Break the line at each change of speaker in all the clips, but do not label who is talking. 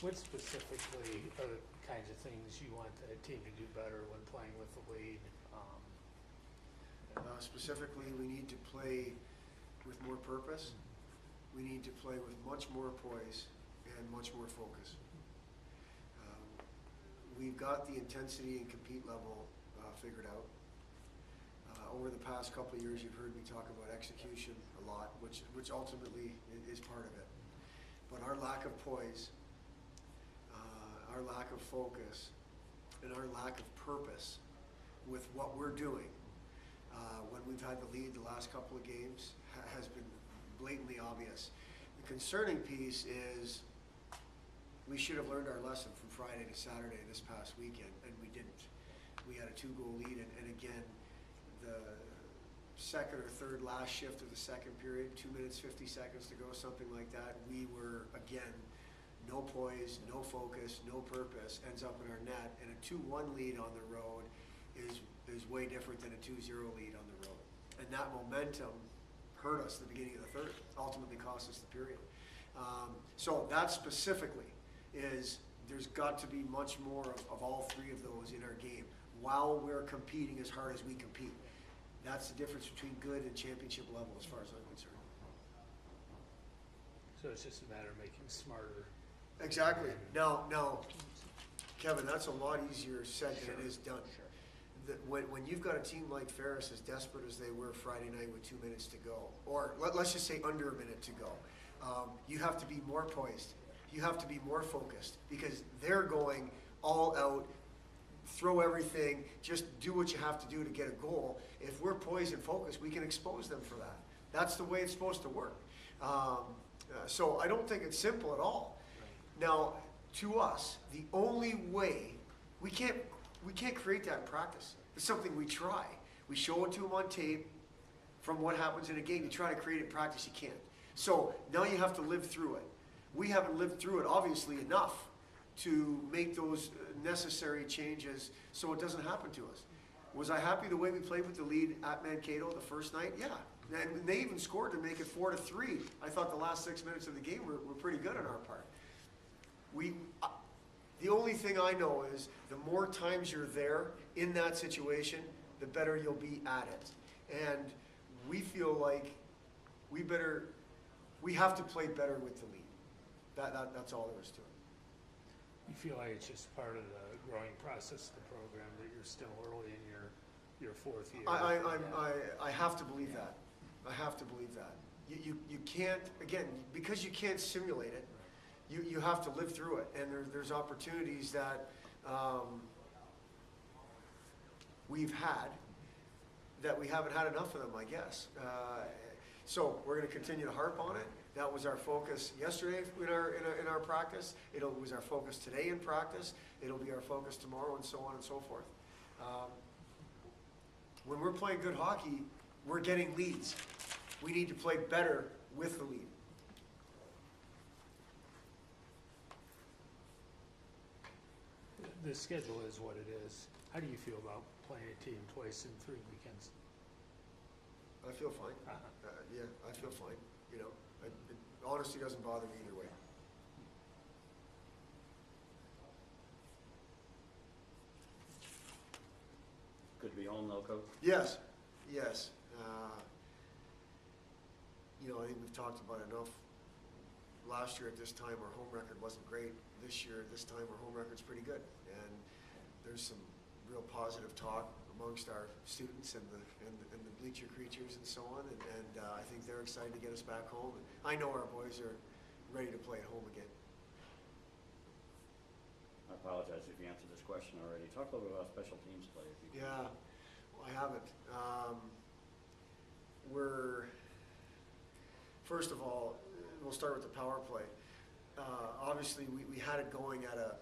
What specifically are the kinds of things you want the team to do better when playing with the lead?
Specifically, we need to play with more purpose. We need to play with much more poise and much more focus. We've got the intensity and compete level figured out. Over the past couple of years, you've heard me talk about execution a lot, which ultimately is part of it. But our lack of poise, our lack of focus, and our lack of purpose with what we're doing when we've had the lead the last couple of games has been blatantly obvious. The concerning piece is we should have learned our lesson from Friday to Saturday this past weekend, and we didn't. We had a 2-goal lead, and again, the second or third last shift of the second period, 2 minutes, 50 seconds to go, something like that, we were, again, no poise, no focus, no purpose, ends up in our net, and a 2-1 lead on the road is way different than a 2-0 lead on the road. And that momentum hurt us at the beginning of the third, ultimately cost us the period. So that specifically is there's got to be much more of all three of those in our game while we're competing as hard as we compete. That's the difference between good and championship level as far as I'm concerned.
So it's just a matter of making smarter.
Exactly. Now, Kevin, that's a lot easier said than it is done.
Sure.
When you've got a team like Ferris as desperate as they were Friday night with 2 minutes to go, or let's just say under a minute to go, you have to be more poised. You have to be more focused because they're going all out, throw everything, just do what you have to do to get a goal. If we're poised and focused, we can expose them for that. That's the way it's supposed to work. So I don't think it's simple at all. Right. Now, to us, the only way, we can't create that in practice. It's something we try. We show it to them on tape from what happens in a game. You try to create it in practice, you can't. So now you have to live through it. We haven't lived through it, obviously, enough to make those necessary changes so it doesn't happen to us. Was I happy the way we played with the lead at Mankato the first night? Yeah. And they even scored to make it 4-3. I thought the last 6 minutes of the game were pretty good on our part. The only thing I know is the more times you're there in that situation, the better you'll be at it. And we feel like we have to play better with the lead. That's all there is to it.
You feel like it's just part of the growing process of the program, that you're still early in your fourth year?
I have to believe that. I have to believe that. You can't, again, because you can't simulate it, you have to live through it. And there's opportunities that we've had that we haven't had enough of them, I guess. So we're going to continue to harp on it. That was our focus yesterday in our practice. It was our focus today in practice. It'll be our focus tomorrow, and so on and so forth. When we're playing good hockey, we're getting leads. We need to play better with the lead.
The schedule is what it is. How do you feel about playing a team twice in 3 weekends?
I feel fine. Yeah, I feel fine. You know, it honestly doesn't bother me either way.
Good to be home though, Coach?
Yes. You know, I think we've talked about it enough. Last year at this time, our home record wasn't great. This year at this time, our home record's pretty good. And there's some real positive talk amongst our students and the bleacher creatures and so on. And I think they're excited to get us back home. And I know our boys are ready to play at home again.
I apologize if you answered this question already. Talk a little bit about special teams play. If you can.
Yeah, well, I haven't. First of all, we'll start with the power play. Obviously, we had it going at a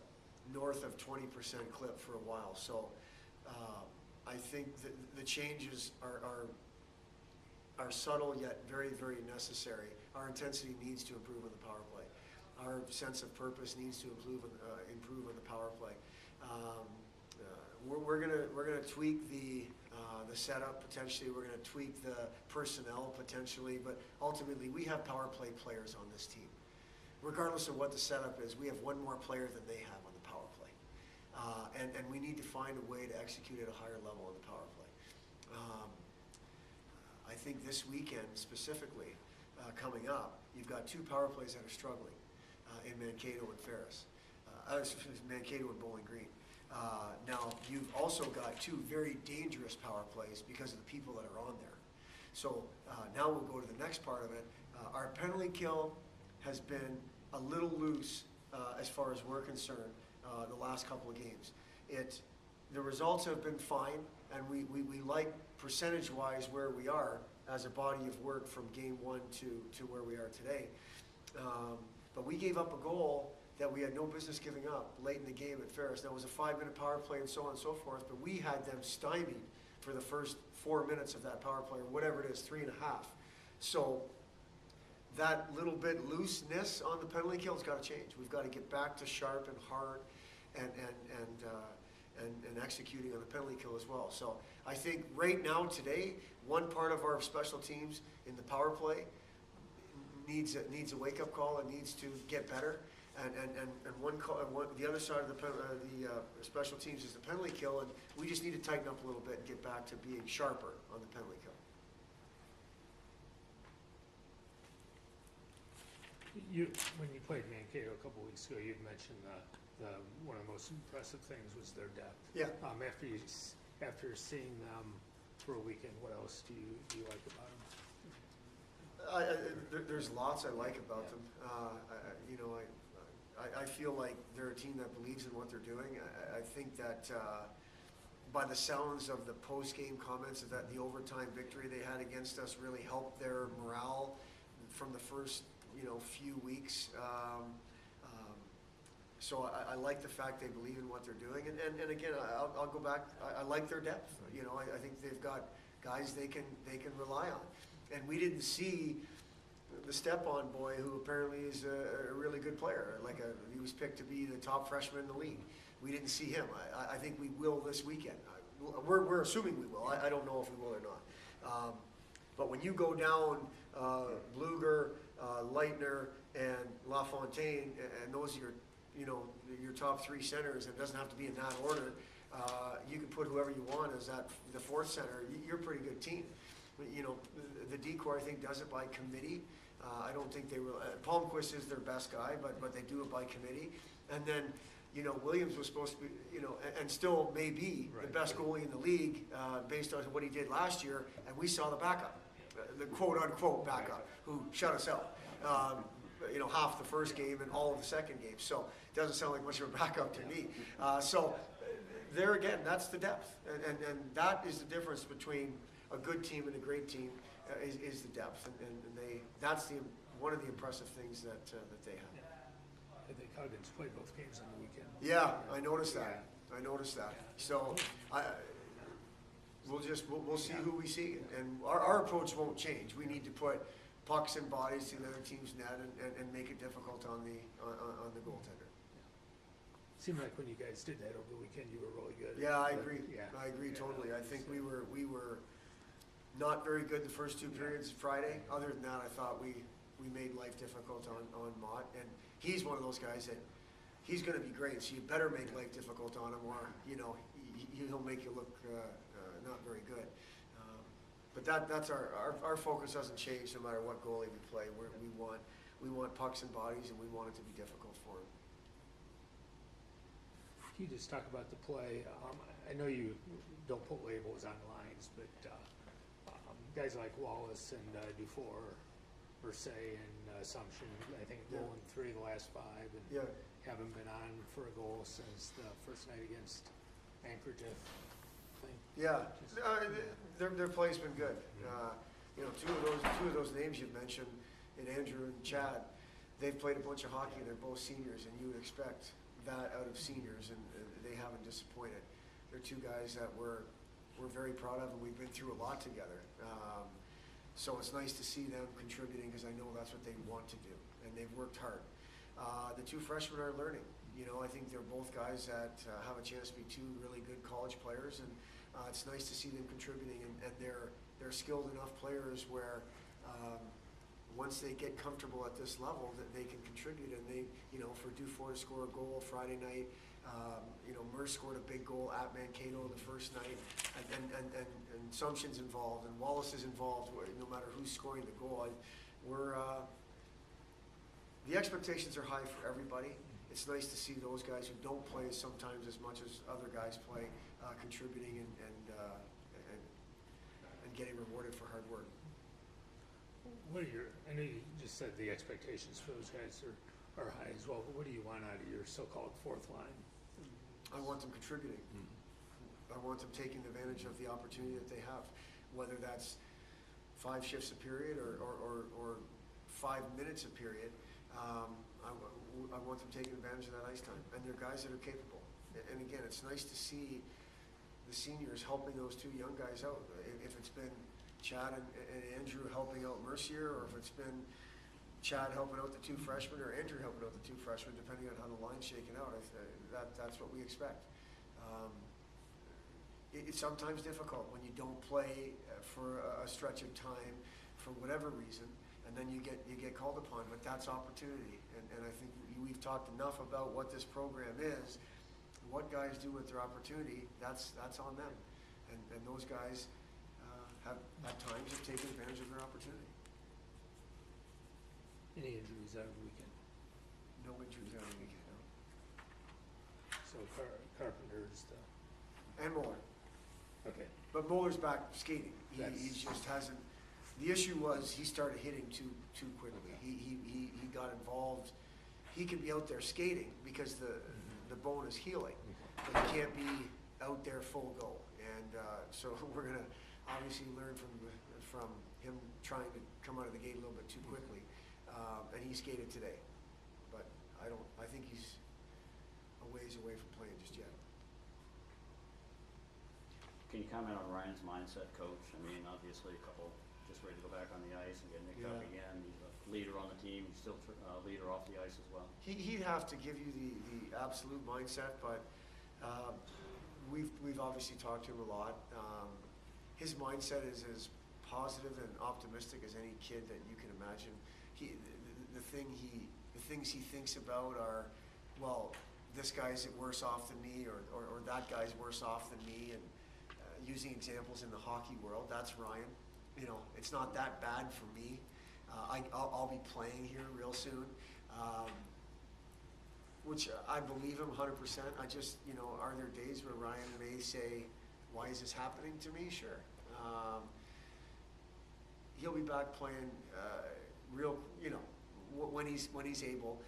north of 20% clip for a while. So I think that the changes are subtle yet very, very necessary. Our intensity needs to improve on the power play. Our sense of purpose needs to improve on the power play. We're gonna tweak the setup potentially. We're gonna tweak the personnel potentially, but ultimately we have power play players on this team. regardless of what the setup is, we have one more player than they have on the power play. And we need to find a way to execute at a higher level on the power play. I think this weekend specifically, coming up, you've got two power plays that are struggling in Mankato and Ferris. Mankato and Bowling Green. Now, you've also got two very dangerous power plays because of the people that are on there. So now we'll go to the next part of it. Our penalty kill has been a little loose as far as we're concerned the last couple of games. The results have been fine, and we like percentage-wise where we are as a body of work from game one to where we are today. But we gave up a goal that we had no business giving up late in the game at Ferris. That was a 5-minute power play and so on and so forth, but we had them stymied for the first 4 minutes of that power play, or whatever it is, 3.5. So that little bit looseness on the penalty kill has got to change. We've got to get back to sharp and hard and executing on the penalty kill as well. So I think right now, today, one part of our special teams in the power play needs a wake-up call and needs to get better. And the other side of the special teams is the penalty kill, and we just need to tighten up a little bit and get back to being sharper on the penalty kill.
When you played Mankato a couple weeks ago, you'd mentioned one of the most impressive things was their depth.
Yeah.
After seeing them for a weekend, what else do you like about them?
There's lots I like about them. I feel like they're a team that believes in what they're doing. I think that by the sounds of the post-game comments, that the overtime victory they had against us really helped their morale from the first few weeks. So I like the fact they believe in what they're doing. And again, I'll go back. I like their depth. I think they've got guys they can rely on. And we didn't see the step-on boy, who apparently is a really good player. He was picked to be the top freshman in the league. We didn't see him. I think we will this weekend. We're assuming we will. I don't know if we will or not. But when you go down Bluger, Leitner, and LaFontaine, and those are your top three centers, and it doesn't have to be in that order. You can put whoever you want as the fourth center. You're a pretty good team. The decor, I think, does it by committee. I don't think they will. Palmquist is their best guy, but they do it by committee. And then, Williams was supposed to be, and still may be the best goalie in the league based on what he did last year. And we saw the backup, the quote-unquote backup, who shut us out. Half the first game and all of the second game. So it doesn't sound like much of a backup to me. So there again, that's the depth. And that is the difference between a good team and a great team is the depth. And that's one of the impressive things that they have.
I think Huggins played both games on the weekend.
Yeah, I noticed that. I noticed that. So we'll see who we see. And our approach won't change. We need to put pucks and bodies to the other team's net and make it difficult on the goaltender.
Seemed like when you guys did that over the weekend, you were really good.
Yeah, I agree.
Yeah.
I agree totally. I think we were not very good the first two periods Friday. Other than that, I thought we made life difficult on Mott, and he's one of those guys that he's going to be great. So you better make life difficult on him, or he'll make you look not very good. But that's our focus hasn't changed no matter what goalie we play. We want pucks and bodies, and we want it to be difficult for him.
Can you just talk about the play? I know you don't put labels on lines, but guys like Wallace and Dufour, Versailles, and Assumption, I think goal in 3 of the last 5, and haven't been on for a goal since the first night against Anchorage, I think.
Yeah, their play's been good. Two of those names you've mentioned, and Andrew and Chad, they've played a bunch of hockey, and they're both seniors, and you would expect that out of seniors, and they haven't disappointed. They're two guys that we're very proud of, and we've been through a lot together. So it's nice to see them contributing, because I know that's what they want to do, and they've worked hard. The two freshmen are learning. I think they're both guys that have a chance to be two really good college players, and it's nice to see them contributing, and they're skilled enough players where once they get comfortable at this level, that they can contribute, and they, you know, for Dufour to score a goal Friday night, you know, Merce scored a big goal at Mankato the first night, and Sumption's involved, and Wallace is involved, no matter who's scoring the goal. The expectations are high for everybody. It's nice to see those guys who don't play sometimes as much as other guys play, contributing and getting rewarded for hard work.
What are your, I know you just said the expectations for those guys are high as well, but what do you want out of your so-called fourth line?
I want them contributing. I want them taking advantage of the opportunity that they have, whether that's 5 shifts a period or 5 minutes a period. I want them taking advantage of that ice time, and they're guys that are capable. And again, it's nice to see the seniors helping those 2 young guys out. If it's been Chad and Andrew helping out Mercier, or if it's been Chad helping out the 2 freshmen, or Andrew helping out the 2 freshmen, depending on how the line's shaking out, that's what we expect. It's sometimes difficult when you don't play for a stretch of time for whatever reason, and then you get called upon, but that's opportunity. And I think we've talked enough about what this program is, what guys do with their opportunity, that's on them. And those guys have at times have taken advantage of their opportunity.
Any injuries out of the weekend?
No injuries on the weekend, no.
So Carpenter's
And Muller.
okay.
But Muller's back skating. He
That's-
just hasn't. The issue was he started hitting too quickly. He got involved. He can be out there skating because the bone is healing, but he can't be out there full go. And so we're gonna obviously learn from him trying to come out of the gate a little bit too quickly. And he skated today, but I think he's a ways away from playing just yet.
Can you comment on Ryan's mindset, coach? I mean, obviously a couple just ready to go back on the ice and get nicked up
Yeah.
again. He's a leader on the team. He's still a leader off the ice as well.
He'd have to give you the absolute mindset, but we've obviously talked to him a lot. His mindset is as positive and optimistic as any kid that you can imagine. The things he thinks about are, well, this guy's worse off than me, or that guy's worse off than me, and using examples in the hockey world, that's Ryan. You know, it's not that bad for me. I'll be playing here real soon, which I believe him 100%. I just, you know, are there days where Ryan may say, why is this happening to me? Sure. He'll be back playing real, you know, when he's able.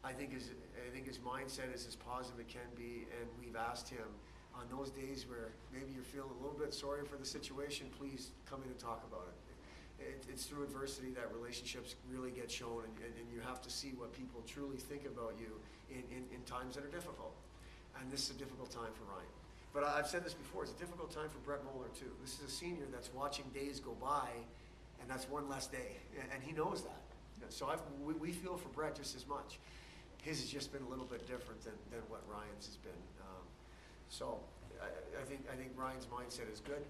I think his mindset is as positive it can be, and we've asked him on those days where maybe you're feeling a little bit sorry for the situation, please come in and talk about it. It's through adversity that relationships really get shown, and you have to see what people truly think about you in times that are difficult. And this is a difficult time for Ryan. But I've said this before, it's a difficult time for Brett Moeller too. This is a senior that's watching days go by, and that's one less day, and he knows that. So we feel for Brett just as much. His has just been a little bit different than what Ryan's has been. So I think Ryan's mindset is good.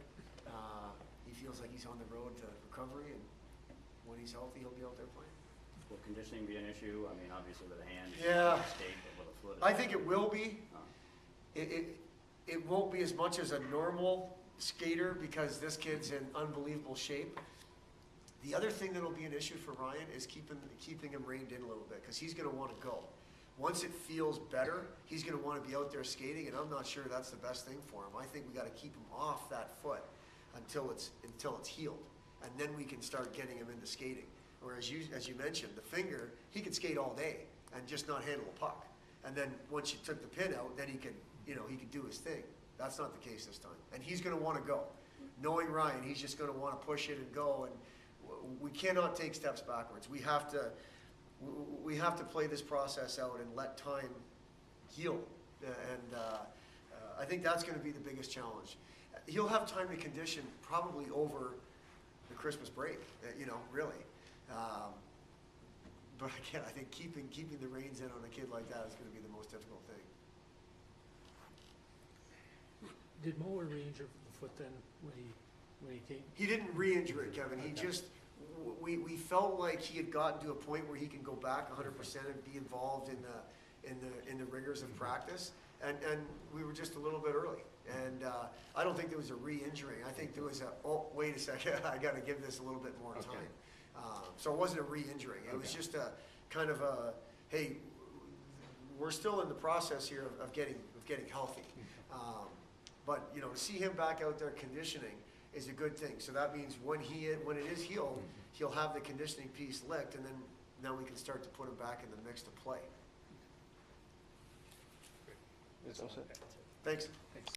He feels like he's on the road to recovery, and when he's healthy, he'll be out there playing.
Will conditioning be an issue? I mean, obviously with a hand,
Yeah.
skate, but with a foot.
I think it will be.
Uh,
It won't be as much as a normal skater because this kid's in unbelievable shape. The other thing that'll be an issue for Ryan is keeping him reined in a little bit, because he's going to want to go. Once it feels better, he's going to want to be out there skating, and I'm not sure that's the best thing for him. I think we got to keep him off that foot until it's healed, and then we can start getting him into skating. Whereas as you mentioned, the finger, he could skate all day and just not handle a puck. And then once you took the pin out, then he could do his thing. That's not the case this time, and he's going to want to go. Knowing Ryan, he's just going to want to push it and go, and we cannot take steps backwards. We have to play this process out and let time heal. And I think that's going to be the biggest challenge. He'll have time to condition probably over the Christmas break, really. But again, I think keeping the reins in on a kid like that is going to be the most difficult thing.
Did Mueller re-injure the foot then when he came?
He didn't re-injure it, Kevin. He
Okay.
just we felt like he had gotten to a point where he can go back 100% and be involved in the rigors of practice, and we were just a little bit early. And I don't think there was a re-injuring. I think there was wait a second, I got to give this a little bit more time. So it wasn't a re-injuring. It was just a kind of a, hey, we're still in the process here of getting healthy. But you know, to see him back out there conditioning is a good thing. So that means when it is healed, he'll have the conditioning piece licked, and then now we can start to put him back in the mix to play.
That's all.
Thanks.